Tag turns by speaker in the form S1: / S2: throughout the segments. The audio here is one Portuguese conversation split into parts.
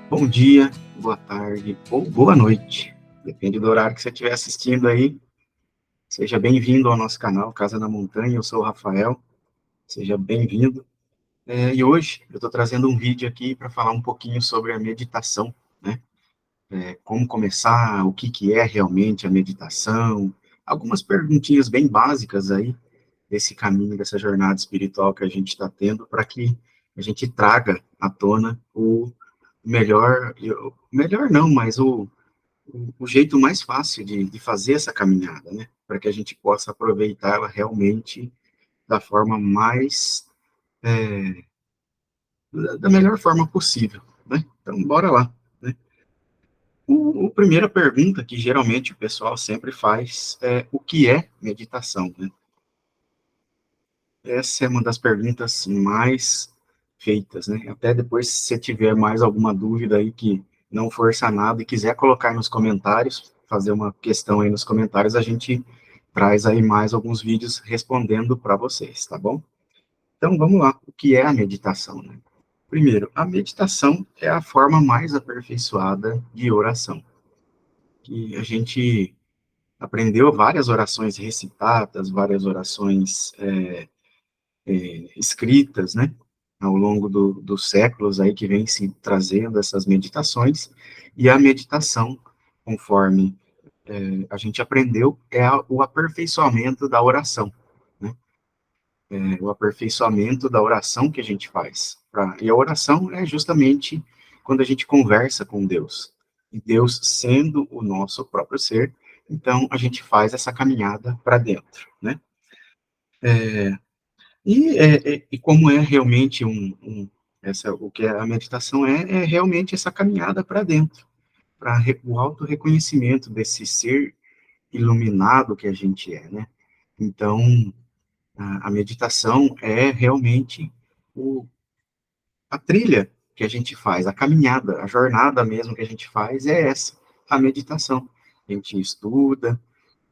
S1: Bom dia, boa tarde ou boa noite. Depende do horário que você estiver assistindo aí. Seja bem-vindo ao nosso canal Casa na Montanha. Eu sou o Rafael. Seja bem-vindo. E hoje eu estou trazendo um vídeo aqui para falar um pouquinho sobre a meditação, né? Como começar, o que que é realmente a meditação, algumas perguntinhas bem básicas aí desse caminho, dessa jornada espiritual que a gente está tendo, para que a gente traga à tona o melhor, melhor não, mas o jeito mais fácil de fazer essa caminhada, né? Para que a gente possa aproveitá-la realmente da forma mais, da melhor forma possível, né? Então, bora lá, né? A primeira pergunta que geralmente o pessoal sempre faz é o que é meditação, né? Essa é uma das perguntas mais feitas, né? Até depois, se você tiver mais alguma dúvida aí que não for sanada e quiser colocar nos comentários, fazer uma questão aí nos comentários, a gente traz aí mais alguns vídeos respondendo para vocês, tá bom? Então, vamos lá. O que é a meditação, né? Primeiro, a meditação é a forma mais aperfeiçoada de oração, que a gente aprendeu várias orações recitadas, várias orações escritas, né, ao longo dos séculos aí que vem se trazendo essas meditações, e a meditação, conforme a gente aprendeu, é o aperfeiçoamento da oração, né, o aperfeiçoamento da oração que a gente faz. E a oração é justamente quando a gente conversa com Deus, e Deus sendo o nosso próprio ser, então a gente faz essa caminhada para dentro, né, e como é realmente o que a meditação é realmente essa caminhada para dentro, para o auto-reconhecimento desse ser iluminado que a gente é, né? Então, a meditação é realmente o, a trilha que a gente faz, a caminhada, a jornada mesmo que a gente faz é essa, a meditação. A gente estuda,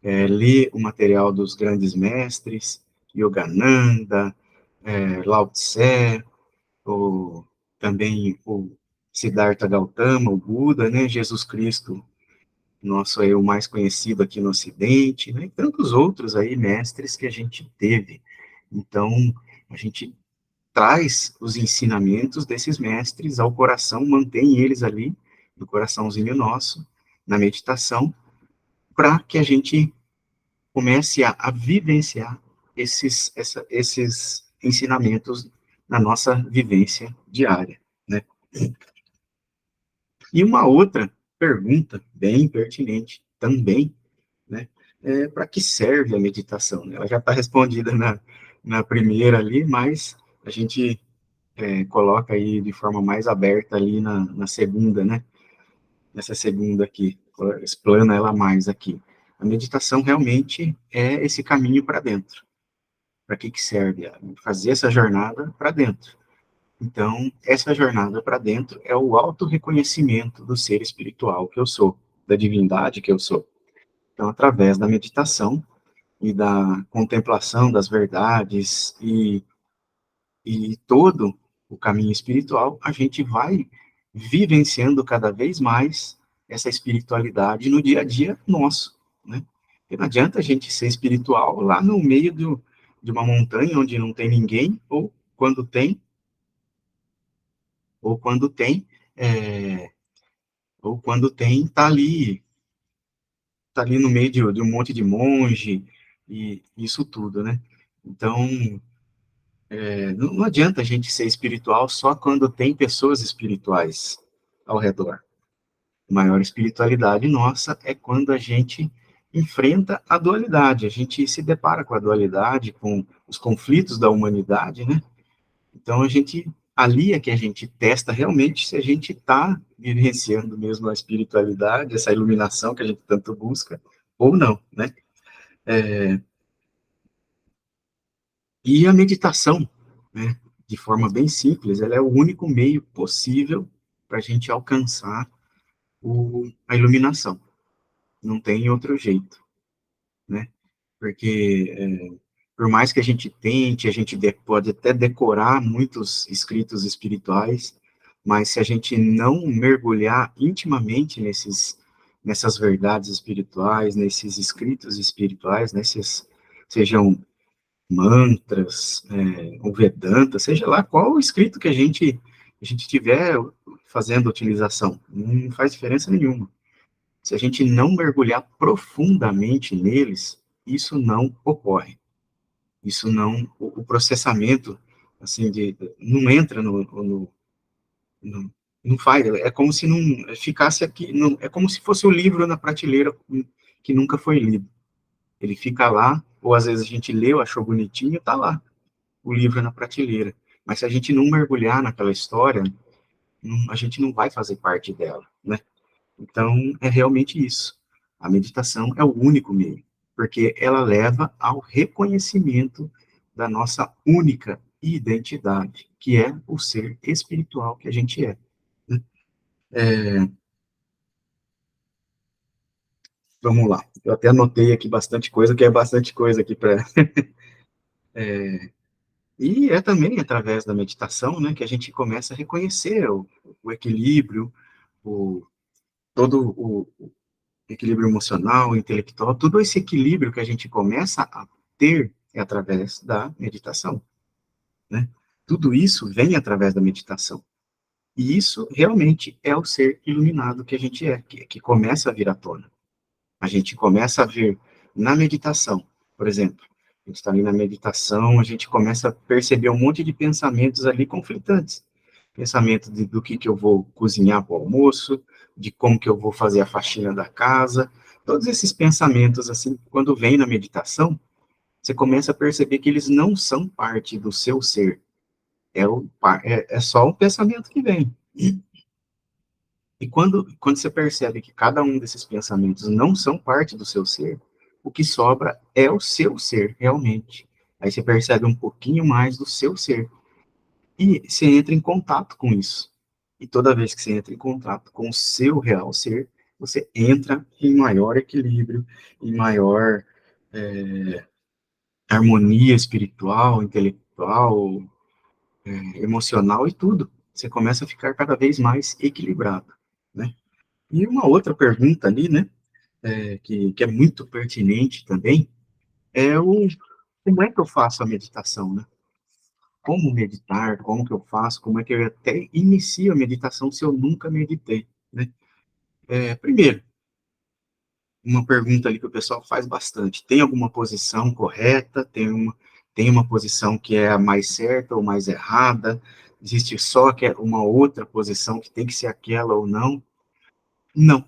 S1: lê o material dos grandes mestres, Yogananda, Lao Tse, o, também o Siddhartha Gautama, o Buda, né, Jesus Cristo, nosso aí, o mais conhecido aqui no Ocidente, né, e tantos outros aí mestres que a gente teve. Então, a gente traz os ensinamentos desses mestres ao coração, mantém eles ali, no coraçãozinho nosso, na meditação, para que a gente comece a vivenciar esses ensinamentos na nossa vivência diária, né? E uma outra pergunta bem pertinente também, né? Para que serve a meditação? Né? Ela já está respondida na primeira ali, mas a gente coloca aí de forma mais aberta ali na segunda, né? Nessa segunda aqui, explana ela mais aqui. A meditação realmente é esse caminho para dentro. Para que que serve? Fazer essa jornada para dentro. Então, essa jornada para dentro é o auto-reconhecimento do ser espiritual que eu sou, da divindade que eu sou. Então, através da meditação e da contemplação das verdades e todo o caminho espiritual, a gente vai vivenciando cada vez mais essa espiritualidade no dia a dia nosso, né? Porque não adianta a gente ser espiritual lá no meio de uma montanha onde não tem ninguém, quando tem, ou quando tem, é, ou quando tem, tá ali no meio de um monte de monge e isso tudo, né? Então, não adianta a gente ser espiritual só quando tem pessoas espirituais ao redor. A maior espiritualidade nossa é quando a gente enfrenta a dualidade, a gente se depara com a dualidade, com os conflitos da humanidade, né? Então, ali é que a gente testa realmente se a gente está vivenciando mesmo a espiritualidade, essa iluminação que a gente tanto busca, ou não, né? E a meditação, né, de forma bem simples, ela é o único meio possível para a gente alcançar a iluminação. Não tem outro jeito, né? Porque, por mais que a gente tente, pode até decorar muitos escritos espirituais, mas se a gente não mergulhar intimamente nessas verdades espirituais, nesses escritos espirituais, nesses, sejam mantras, o Vedanta, seja lá qual o escrito que a gente tiver fazendo utilização, não faz diferença nenhuma. Se a gente não mergulhar profundamente neles, isso não ocorre. Isso não, o processamento, assim, não entra no, não faz, é como se não ficasse aqui, não, é como se fosse o livro na prateleira que nunca foi lido. Ele fica lá, ou às vezes a gente leu, achou bonitinho, tá lá, o livro na prateleira. Mas se a gente não mergulhar naquela história, a gente não vai fazer parte dela, né? Então, é realmente isso. A meditação é o único meio, porque ela leva ao reconhecimento da nossa única identidade, que é o ser espiritual que a gente é, né? Vamos lá. Eu até anotei aqui bastante coisa, que é bastante coisa aqui para. E é também através da meditação, né, que a gente começa a reconhecer o equilíbrio, o, todo o equilíbrio emocional, intelectual, todo esse equilíbrio que a gente começa a ter é através da meditação, né? Tudo isso vem através da meditação. E isso realmente é o ser iluminado que a gente é, que começa a vir à tona. A gente começa a ver na meditação, por exemplo, a gente está ali na meditação, a gente começa a perceber um monte de pensamentos ali conflitantes. Pensamento do que eu vou cozinhar para o almoço, de como que eu vou fazer a faxina da casa, todos esses pensamentos, assim, quando vem na meditação, você começa a perceber que eles não são parte do seu ser, é só um pensamento que vem. E quando você percebe que cada um desses pensamentos não são parte do seu ser, o que sobra é o seu ser, realmente. Aí você percebe um pouquinho mais do seu ser. E você entra em contato com isso. E toda vez que você entra em contato com o seu real ser, você entra em maior equilíbrio, em maior harmonia espiritual, intelectual, emocional e tudo. Você começa a ficar cada vez mais equilibrado, né? E uma outra pergunta ali, né? Que é muito pertinente também, é como é que eu faço a meditação, né? Como meditar, como que eu faço, como é que eu até inicio a meditação se eu nunca meditei, né? Primeiro, uma pergunta ali que o pessoal faz bastante, tem alguma posição correta, tem uma posição que é a mais certa ou mais errada, existe só que uma outra posição que tem que ser aquela ou não? Não,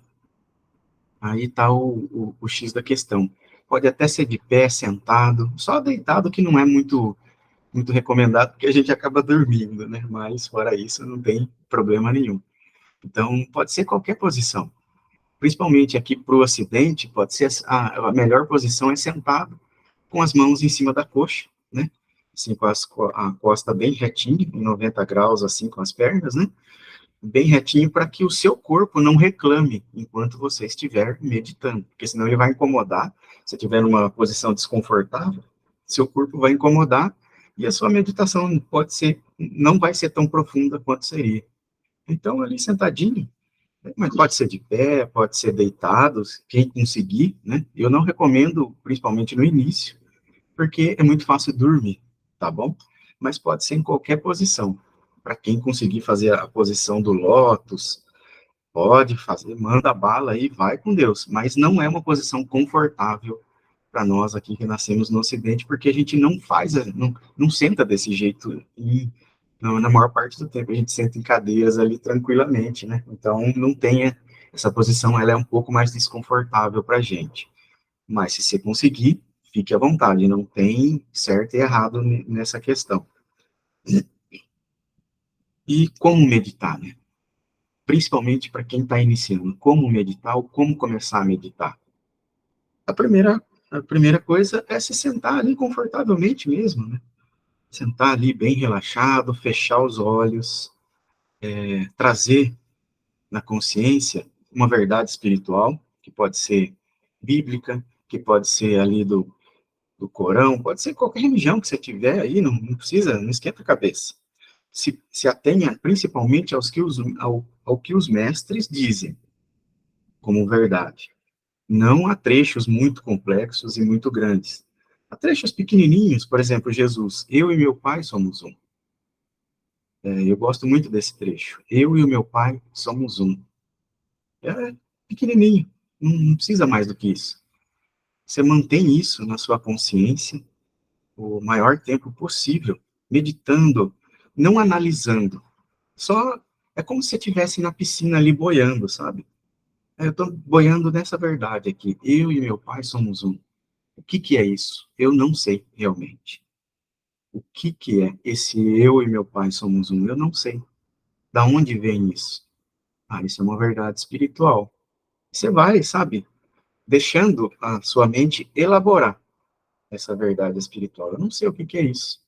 S1: aí está o X da questão. Pode até ser de pé, sentado, só deitado que não é muito recomendado, porque a gente acaba dormindo, né? Mas fora isso, não tem problema nenhum. Então, pode ser qualquer posição. Principalmente aqui para o Ocidente, pode ser a melhor posição é sentado, com as mãos em cima da coxa, né? Assim, a costa bem retinha, em 90 graus, assim, com as pernas, né? Bem retinho para que o seu corpo não reclame enquanto você estiver meditando, porque senão ele vai incomodar. Se estiver numa posição desconfortável, seu corpo vai incomodar e a sua meditação não vai ser tão profunda quanto seria. Então, ali sentadinho, mas pode ser de pé, pode ser deitado, quem conseguir, né? Eu não recomendo, principalmente no início, porque é muito fácil dormir, tá bom? Mas pode ser em qualquer posição. Para quem conseguir fazer a posição do lótus, pode fazer, manda bala aí, vai com Deus. Mas não é uma posição confortável para nós aqui que nascemos no Ocidente, porque a gente não faz, não senta desse jeito na maior parte do tempo. A gente senta em cadeiras ali tranquilamente, né? Então não tenha essa posição, ela é um pouco mais desconfortável para a gente. Mas se você conseguir, fique à vontade, não tem certo e errado nessa questão. E como meditar, né? Principalmente para quem está iniciando, como meditar ou como começar a meditar. A primeira, a primeira coisa é se sentar ali confortavelmente mesmo, né? Sentar ali bem relaxado, fechar os olhos, trazer na consciência uma verdade espiritual, que pode ser bíblica, que pode ser ali do Corão, pode ser qualquer religião que você tiver aí, não precisa, não esquenta a cabeça. se atenha principalmente ao que os mestres dizem como verdade. Não há trechos muito complexos e muito grandes. Há trechos pequenininhos, por exemplo, Jesus, eu e meu Pai somos um. Eu gosto muito desse trecho. Eu e o meu Pai somos um. É pequenininho, não precisa mais do que isso. Você mantém isso na sua consciência o maior tempo possível, meditando, não analisando. Só é como se você estivesse na piscina ali boiando, sabe? Eu estou boiando nessa verdade aqui. Eu e meu pai somos um. O que que é isso? Eu não sei realmente. O que que é esse eu e meu pai somos um? Eu não sei. Da onde vem isso? Ah, isso é uma verdade espiritual. Você vai, sabe, deixando a sua mente elaborar essa verdade espiritual. Eu não sei o que que é isso.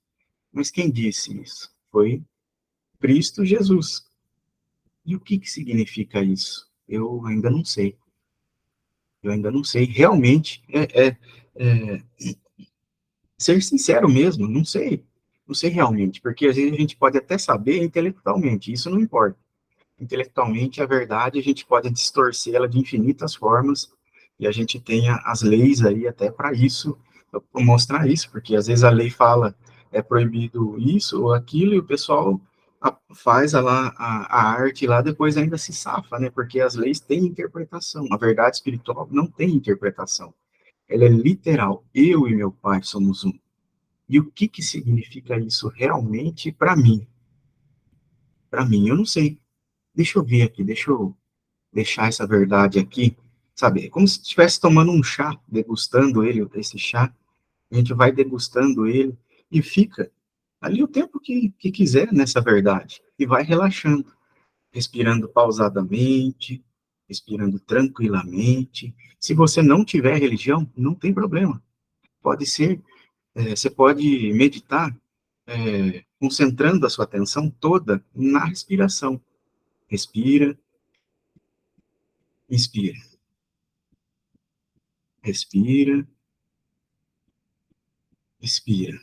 S1: Mas quem disse isso? Foi Cristo Jesus. E o que que significa isso? Eu ainda não sei. Eu ainda não sei. Realmente, é ser sincero mesmo, não sei. Não sei realmente, porque às vezes a gente pode até saber intelectualmente, isso não importa. Intelectualmente, a verdade, a gente pode distorcê-la de infinitas formas, e a gente tem as leis aí até para isso, para mostrar isso, porque às vezes a lei fala é proibido isso ou aquilo, e o pessoal faz a arte lá, depois ainda se safa, né? Porque as leis têm interpretação, a verdade espiritual não tem interpretação, ela é literal. Eu e meu pai somos um. E o que que significa isso realmente para mim? Para mim, eu não sei. Deixa eu ver aqui, deixa eu deixar essa verdade aqui, sabe? É como se estivesse tomando um chá, degustando ele, esse chá, a gente vai degustando ele e fica ali o tempo que quiser nessa verdade e vai relaxando, respirando pausadamente, respirando tranquilamente. Se você não tiver religião, não tem problema. Pode ser, você pode meditar, concentrando a sua atenção toda na respiração. Respira, inspira, respira, expira.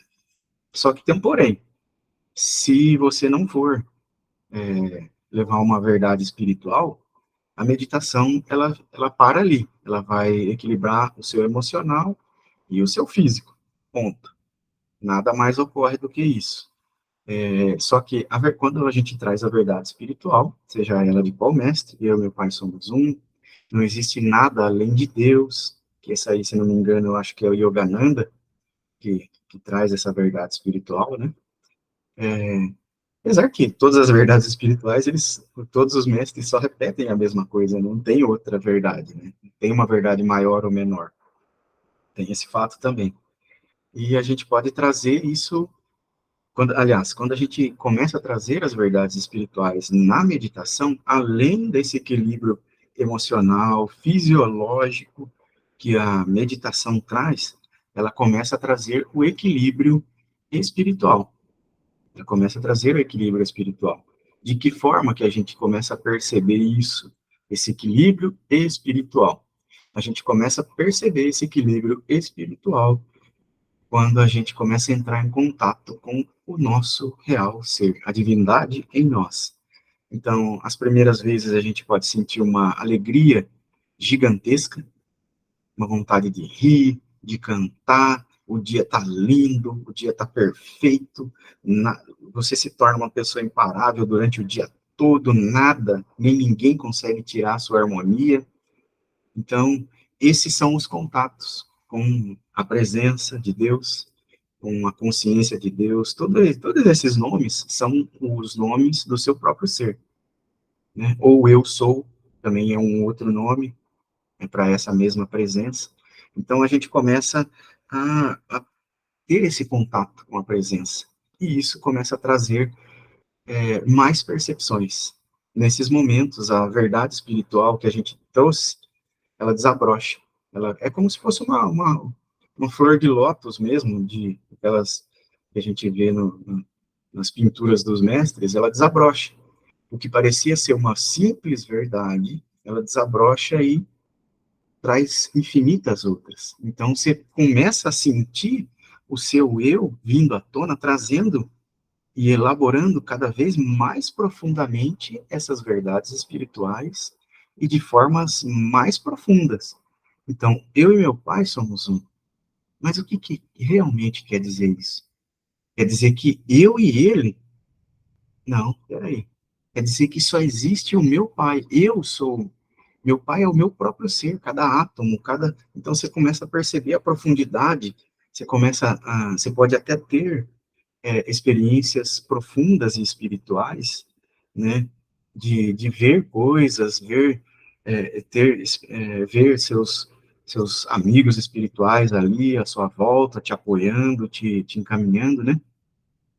S1: Só que tem um porém. Se você não for levar uma verdade espiritual, a meditação, ela para ali. Ela vai equilibrar o seu emocional e o seu físico. Ponto. Nada mais ocorre do que isso. Só que quando a gente traz a verdade espiritual, seja ela de qual mestre, eu e meu pai somos um, não existe nada além de Deus, que esse aí, se não me engano, eu acho que é o Yogananda, que traz essa verdade espiritual, né? Apesar que todas as verdades espirituais, todos os mestres só repetem a mesma coisa, não tem outra verdade, né? Não tem uma verdade maior ou menor. Tem esse fato também. E a gente pode trazer isso, quando a gente começa a trazer as verdades espirituais na meditação, além desse equilíbrio emocional, fisiológico que a meditação traz, ela começa a trazer o equilíbrio espiritual. Ela começa a trazer o equilíbrio espiritual. De que forma que a gente começa a perceber isso, esse equilíbrio espiritual? A gente começa a perceber esse equilíbrio espiritual quando a gente começa a entrar em contato com o nosso real ser, a divindade em nós. Então, as primeiras vezes a gente pode sentir uma alegria gigantesca, uma vontade de rir, de cantar, o dia tá lindo, o dia tá perfeito, você se torna uma pessoa imparável durante o dia todo, nada, nem ninguém consegue tirar a sua harmonia. Então, esses são os contatos com a presença de Deus, com a consciência de Deus, todos esses nomes são os nomes do seu próprio ser, né? Ou eu sou, também é um outro nome, para essa mesma presença. Então, a gente começa a ter esse contato com a presença. E isso começa a trazer mais percepções. Nesses momentos, a verdade espiritual que a gente trouxe, ela desabrocha. Ela é como se fosse uma flor de lótus mesmo, de aquelas que a gente vê nas pinturas dos mestres, ela desabrocha. O que parecia ser uma simples verdade, ela desabrocha e traz infinitas outras. Então, você começa a sentir o seu eu vindo à tona, trazendo e elaborando cada vez mais profundamente essas verdades espirituais e de formas mais profundas. Então, eu e meu pai somos um. Mas o que, que realmente quer dizer isso? Quer dizer que eu e ele? Não, peraí. Quer dizer que só existe o meu pai. Eu sou. Meu pai é o meu próprio ser, cada átomo, cada. Então você começa a perceber a profundidade. Você pode até ter experiências profundas e espirituais, né? De ver coisas, ver seus amigos espirituais ali à sua volta, te apoiando, te encaminhando, né?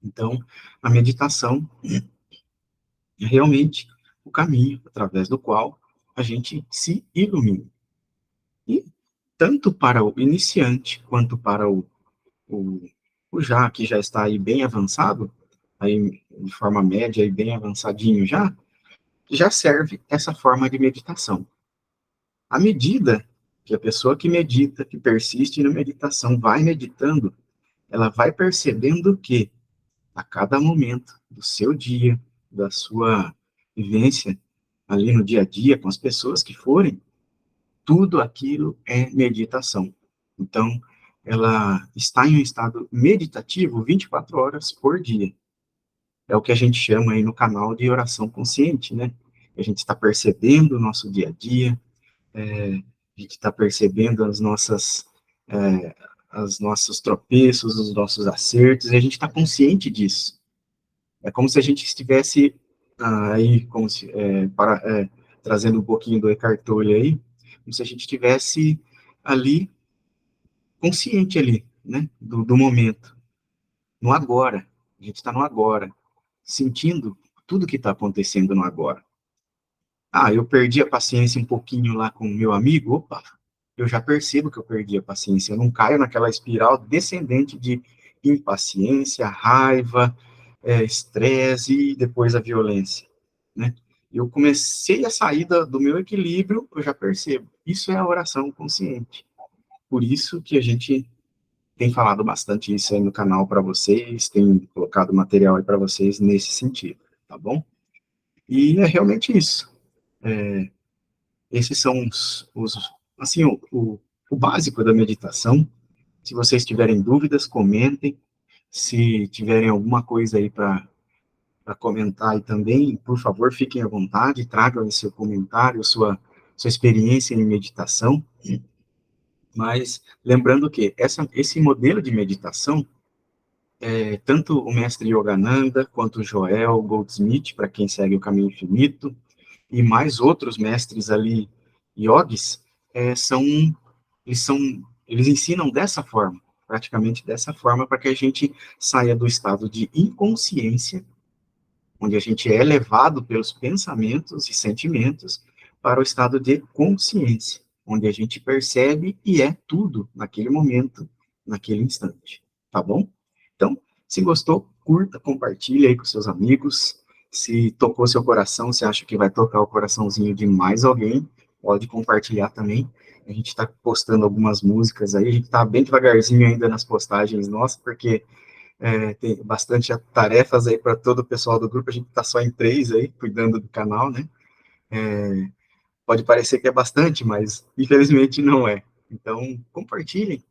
S1: Então, a meditação é realmente o caminho através do qual a gente se ilumina. E tanto para o iniciante quanto para o, que já está aí bem avançado, aí de forma média e bem avançadinho já serve essa forma de meditação. À medida que a pessoa que medita, que persiste na meditação, vai meditando, ela vai percebendo que a cada momento do seu dia, da sua vivência ali no dia a dia com as pessoas que forem, tudo aquilo é meditação. Então, ela está em um estado meditativo 24 horas por dia. É o que a gente chama aí no canal de oração consciente, né? A gente está percebendo o nosso dia a dia, a gente está percebendo os nossos tropeços, os nossos acertos, e a gente está consciente disso. É como se a gente estivesse aí, como se, trazendo um pouquinho do Eckhart Tolle aí, como se a gente estivesse ali, consciente ali, né, do momento, no agora. A gente está no agora, sentindo tudo que está acontecendo no agora. Ah, eu perdi a paciência um pouquinho lá com o meu amigo, opa, eu já percebo que eu perdi a paciência, eu não caio naquela espiral descendente de impaciência, raiva, estresse e depois a violência, né? Eu comecei a sair do meu equilíbrio, eu já percebo. Isso é a oração consciente. Por isso que a gente tem falado bastante isso aí no canal para vocês, tem colocado material aí para vocês nesse sentido, tá bom? E é realmente isso. Esses são assim, o básico da meditação. Se vocês tiverem dúvidas, comentem. Se tiverem alguma coisa aí para comentar aí também, por favor, fiquem à vontade, tragam aí seu comentário, sua experiência em meditação. Mas lembrando que esse modelo de meditação, tanto o mestre Yogananda, quanto o Joel Goldsmith, para quem segue o Caminho Infinito, e mais outros mestres ali, yogis, é, são, eles são, eles ensinam dessa forma, praticamente dessa forma, para que a gente saia do estado de inconsciência, onde a gente é levado pelos pensamentos e sentimentos, para o estado de consciência, onde a gente percebe e é tudo naquele momento, naquele instante, tá bom? Então, se gostou, curta, compartilhe aí com seus amigos. Se tocou seu coração, se acha que vai tocar o coraçãozinho de mais alguém, pode compartilhar também. A gente está postando algumas músicas aí, a gente está bem devagarzinho ainda nas postagens nossas, porque tem bastante tarefas aí para todo o pessoal do grupo, a gente está só em 3 aí, cuidando do canal, né? Pode parecer que é bastante, mas infelizmente não é. Então, compartilhem,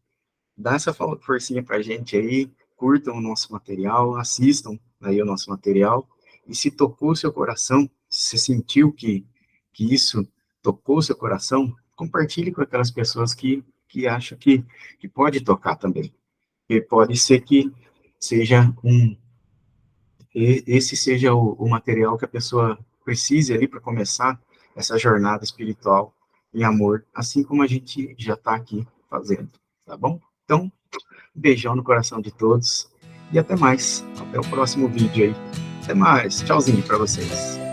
S1: dá essa forcinha para a gente aí, curtam o nosso material, assistam aí o nosso material, e se tocou o seu coração, se você sentiu que isso tocou o seu coração, compartilhe com aquelas pessoas que acham que pode tocar também. E pode ser que seja esse seja o material que a pessoa precise ali para começar essa jornada espiritual em amor, assim como a gente já está aqui fazendo, tá bom? Então, beijão no coração de todos e até mais. Até o próximo vídeo aí. Até mais. Tchauzinho para vocês.